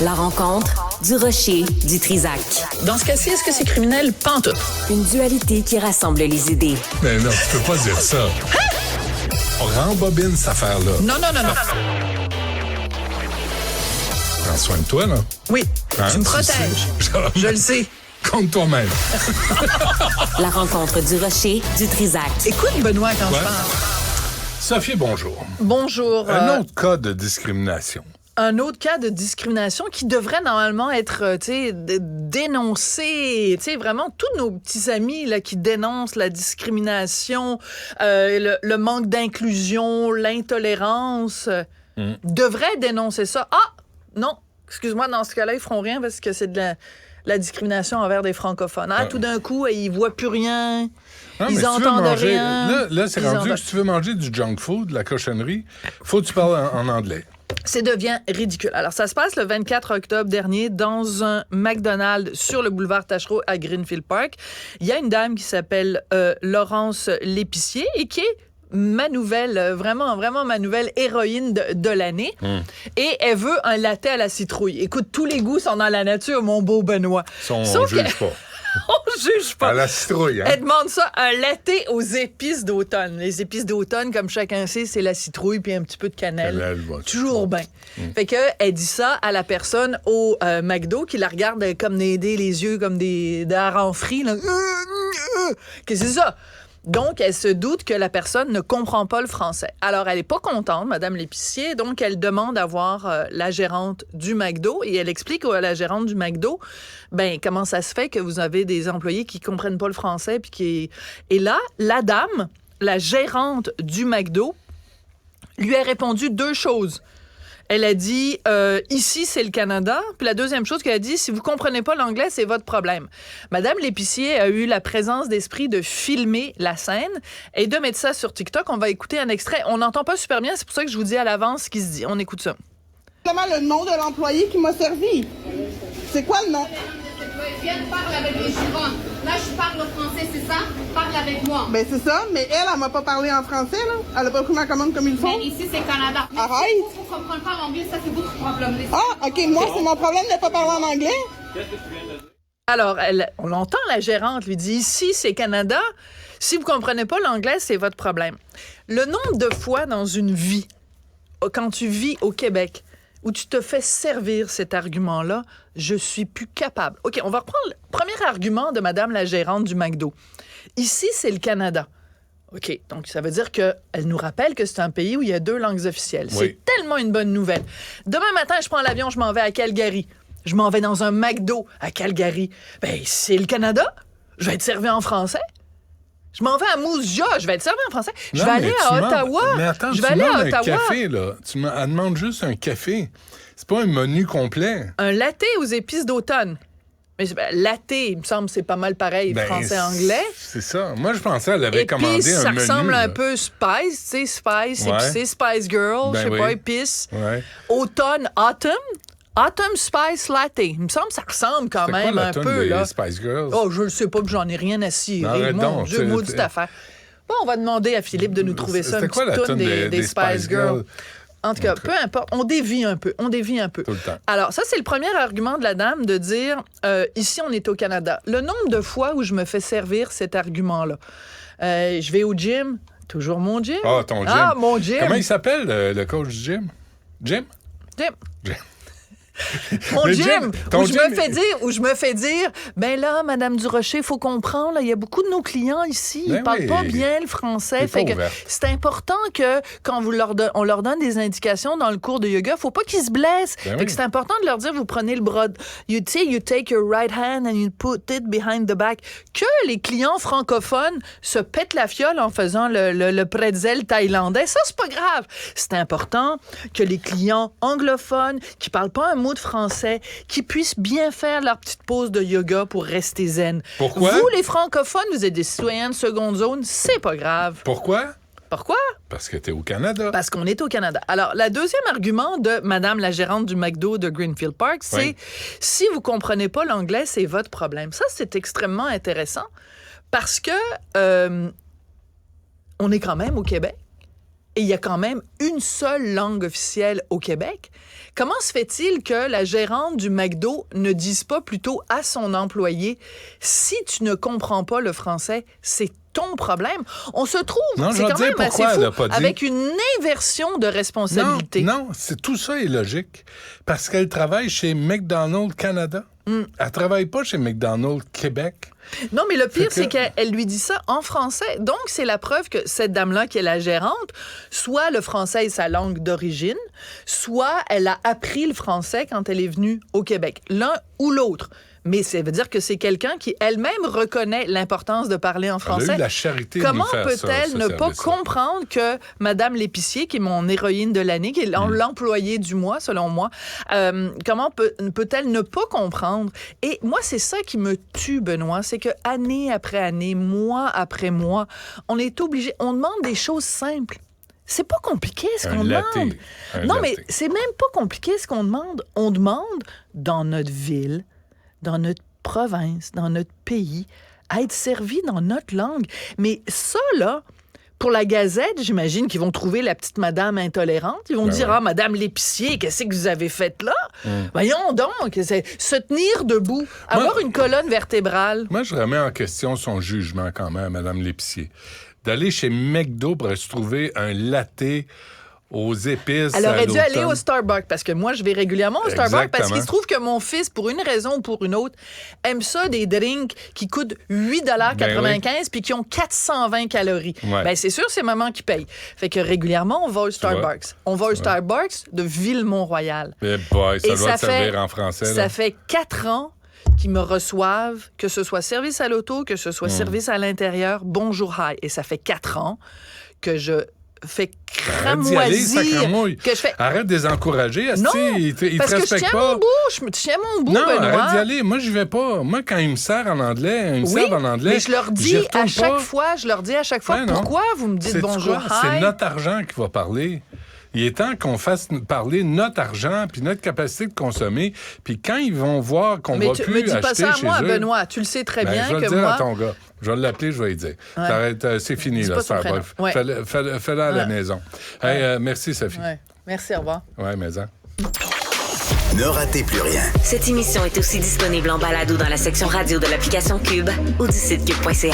La rencontre du rocher du Trisac. Dans ce cas-ci, est-ce que c'est criminel? Pantoute. Une dualité qui rassemble les idées. Mais non, tu peux pas dire ça. On rembobine cette affaire-là. Non. Prends soin de toi, là. Oui, Hein, tu me tu protèges. sais. Je le sais. Compte toi-même. La rencontre du rocher du Trisac. Écoute, Benoît, quand Ouais. je parle. Sophie, bonjour. Bonjour. Un autre cas de discrimination. Un autre cas de discrimination qui devrait normalement être, dénoncé. Tu sais, vraiment, tous nos petits amis là, qui dénoncent la discrimination, le manque d'inclusion, l'intolérance, devraient dénoncer ça. Ah! Non, excuse-moi, dans ce cas-là, ils feront rien parce que c'est de la discrimination envers des francophones. Ah, tout d'un coup, ils voient plus rien, Non, mais ils si tu veux entendent manger, rien. Là, c'est Ils rendu entendent- que si tu veux manger du junk food, de la cochonnerie, faut que tu parles en anglais. Ça devient ridicule. Alors, ça se passe le 24 octobre dernier dans un McDonald's sur le boulevard Taschereau à Greenfield Park. Il y a une dame qui s'appelle Laurence Lépicier et qui est ma nouvelle, vraiment ma nouvelle héroïne de l'année. Et elle veut un latte à la citrouille. Écoute, tous les goûts sont dans la nature, mon beau Benoît. On Sauf juge que- pas. On juge pas. À la citrouille, hein? Elle demande ça, un latte aux épices d'automne. Les épices d'automne, comme chacun sait, c'est la citrouille puis un petit peu de cannelle. Cannelle, bon, Toujours bien. Fait que elle dit ça à la personne au McDo qui la regarde comme les yeux comme des harengs frits. Là. Qu'est-ce que c'est ça? Donc, elle se doute que la personne ne comprend pas le français. Alors, elle est pas contente, Madame l'épicier, donc elle demande à voir la gérante du McDo et elle explique à la gérante du McDo, comment ça se fait que vous avez des employés qui comprennent pas le français puis qui... Et là, la dame, la gérante du McDo, lui a répondu deux choses. Elle a dit, ici, c'est le Canada. Puis la deuxième chose qu'elle a dit, si vous comprenez pas l'anglais, c'est votre problème. Madame l'épicier a eu la présence d'esprit de filmer la scène et de mettre ça sur TikTok. On va écouter un extrait. On n'entend pas super bien, c'est pour ça que je vous dis à l'avance ce qui se dit. On écoute ça. Simplement le nom de l'employé qui m'a servi. C'est quoi le nom? Viens, parle avec les jurons. Là, je parle français, c'est ça? Parle avec moi. Ben c'est ça, mais elle m'a pas parlé en français, là. Elle a pas pris ma commande comme il faut. Mais ici, c'est Canada. Mais Arrête. si vous ne comprenez pas l'anglais, ça, c'est votre problème. Ah, OK, moi, c'est mon problème de pas parler en anglais. Alors, on l'entend, la gérante lui dit, ici, c'est Canada. Si vous comprenez pas l'anglais, c'est votre problème. Le nombre de fois dans une vie, quand tu vis au Québec, où tu te fais servir cet argument-là, je suis plus capable. OK, on va reprendre le premier argument de Madame la gérante du McDo. Ici, c'est le Canada. OK, donc ça veut dire qu'elle nous rappelle que c'est un pays où il y a deux langues officielles. Oui. C'est tellement une bonne nouvelle. Demain matin, je prends l'avion, je m'en vais à Calgary. Je m'en vais dans un McDo à Calgary. C'est le Canada. Je vais être servi en français. Je m'en vais à Moose Jaw, je vais être servi en français. Je vais aller à Ottawa. Mais attends, je vais tu aller à demandes un Ottawa. café, là. Elle demande juste un café. C'est pas un menu complet. Un latte aux épices d'automne. Mais latte, il me semble, c'est pas mal pareil, français-anglais. C'est ça. Moi, je pensais qu'elle avait commandé Épices, un ça menu. ressemble là. un peu Spice, tu sais, Spice, Ouais. épicé, Spice Girl, Ben je sais oui. pas, épices. Ouais. Automne, Autumn Spice Latte. Il me semble que ça ressemble quand C'est même quoi la un toune peu, des là. Spice Girls? Oh, je le sais pas, puis j'en ai rien à cirer. Arrête Mon donc, Dieu, c'est- maudite affaire. Bon, on va demander à Philippe de nous trouver ça, C'était une quoi petite la toune toune des Spice Girls. En tout cas, peu importe, on dévie un peu. Tout le temps. Alors, ça, c'est le premier argument de la dame de dire, ici, on est au Canada. Le nombre de fois où je me fais servir cet argument-là. Je vais au gym, toujours mon gym. Ah, ton gym. Ah, mon gym. Comment il s'appelle, le coach du gym? Jim? Gym. Jim. Mon Le gym, gym, ton où je me gym. fais dire, ben là, Madame Durocher, faut comprendre, là, il y a beaucoup de nos clients ici, Ben ils parlent oui. pas bien le français. T'es Fait pas que ouverte. c'est important que quand on leur donne des indications dans le cours de yoga, faut pas qu'ils se blessent. Ben Fait oui. que c'est important de leur dire, vous prenez le bras, you take your right hand and you put it behind the back. Que les clients francophones se pètent la fiole en faisant le pretzel thaïlandais, ça c'est pas grave. C'est important que les clients anglophones qui parlent pas un mot de français, qui puissent bien faire leur petite pause de yoga pour rester zen. Pourquoi? Vous, les francophones, vous êtes des citoyens de seconde zone, c'est pas grave. Pourquoi? Pourquoi? Parce que t'es au Canada. Parce qu'on est au Canada. Alors, le deuxième argument de Madame la gérante du McDo de Greenfield Park, c'est Oui. si vous comprenez pas l'anglais, c'est votre problème. Ça, c'est extrêmement intéressant parce que on est quand même au Québec. et il y a quand même une seule langue officielle au Québec. Comment se fait-il que la gérante du McDo ne dise pas plutôt à son employé « Si tu ne comprends pas le français, c'est ton problème. » On se trouve, Non, c'est quand même assez elle a fou, pas dit. avec une inversion de responsabilité. Non, tout ça est logique. Parce qu'elle travaille chez McDonald's Canada. Elle travaille pas chez McDonald's Québec. Non, mais le pire, Fait c'est qu'elle lui dit ça en français. Donc, c'est la preuve que cette dame-là, qui est la gérante, soit le français est sa langue d'origine, soit elle a appris le français quand elle est venue au Québec. L'un ou l'autre. Mais ça veut dire que c'est quelqu'un qui elle-même reconnaît l'importance de parler en français. Elle a eu la charité de Comment nous faire ça, peut-elle ce ne pas service-là. comprendre que Madame l'épicier, qui est mon héroïne de l'année, qui est l'employé du mois, selon moi, comment peut-elle ne pas comprendre? Et moi, c'est ça qui me tue, Benoît, c'est que année après année, mois après mois, on est obligé, on demande des choses simples. C'est pas compliqué ce qu'on demande. Non, mais c'est même pas compliqué ce qu'on demande. On demande dans notre ville, dans notre province, dans notre pays, à être servi dans notre langue. Mais ça, là, pour la Gazette, j'imagine qu'ils vont trouver la petite madame intolérante. Ils vont dire, Madame l'épicier, qu'est-ce que vous avez fait là? Voyons donc, c'est se tenir debout, avoir une colonne vertébrale. Moi, je remets en question son jugement quand même, Madame l'épicier. D'aller chez McDo pour se trouver un latte aux épices. Elle aurait dû à aller l'automne. au Starbucks, parce que moi, je vais régulièrement au Starbucks, parce qu'il Exactement. se trouve que mon fils, pour une raison ou pour une autre, aime ça des drinks qui coûtent 8,95 puis qui ont 420 calories. Ouais. Ben, c'est sûr, c'est maman qui paye. Fait que régulièrement, on va au Starbucks. On va au Starbucks de Ville-Mont-Royal. Eh boy, ça Et doit ça te servir fait- en français. Ça là. fait 4 ans qu'ils me reçoivent, que ce soit service à l'auto, que ce soit service à l'intérieur, bonjour, hi. Et ça fait 4 ans que je fais Arrête d'y aller, cramoisir, sacramouille. que je fais... Arrête de les encourager, asti. Non, Ils te parce que je respectent tiens pas. mon bout, je tiens mon bout, Non, Benoît. arrête d'y aller. Moi, je vais pas. Moi, quand ils me servent en anglais, Oui, mais je leur j'y dis retourne à chaque pas. fois, Ouais, non. pourquoi vous me dites Sais-tu bonjour, quoi? C'est hi? notre argent qui va parler. Il est temps qu'on fasse parler notre argent puis notre capacité de consommer. Puis quand ils vont voir qu'on Mais va tu plus me dis pas acheter ça à chez moi, eux, Benoît. Tu le sais très ben, bien je vais que le dire moi... à ton gars. Je vais l'appeler, je vais lui dire. Ouais. T'arrêtes, c'est fini, Dis là, pas son Starbucks. prénom. Ouais. Fais-le à la maison. Hey, merci, Sophie. Ouais. Merci, au revoir. Ouais, mais ça. Ne ratez plus rien. Cette émission est aussi disponible en balado dans la section radio de l'application Cube ou du site cube.ca.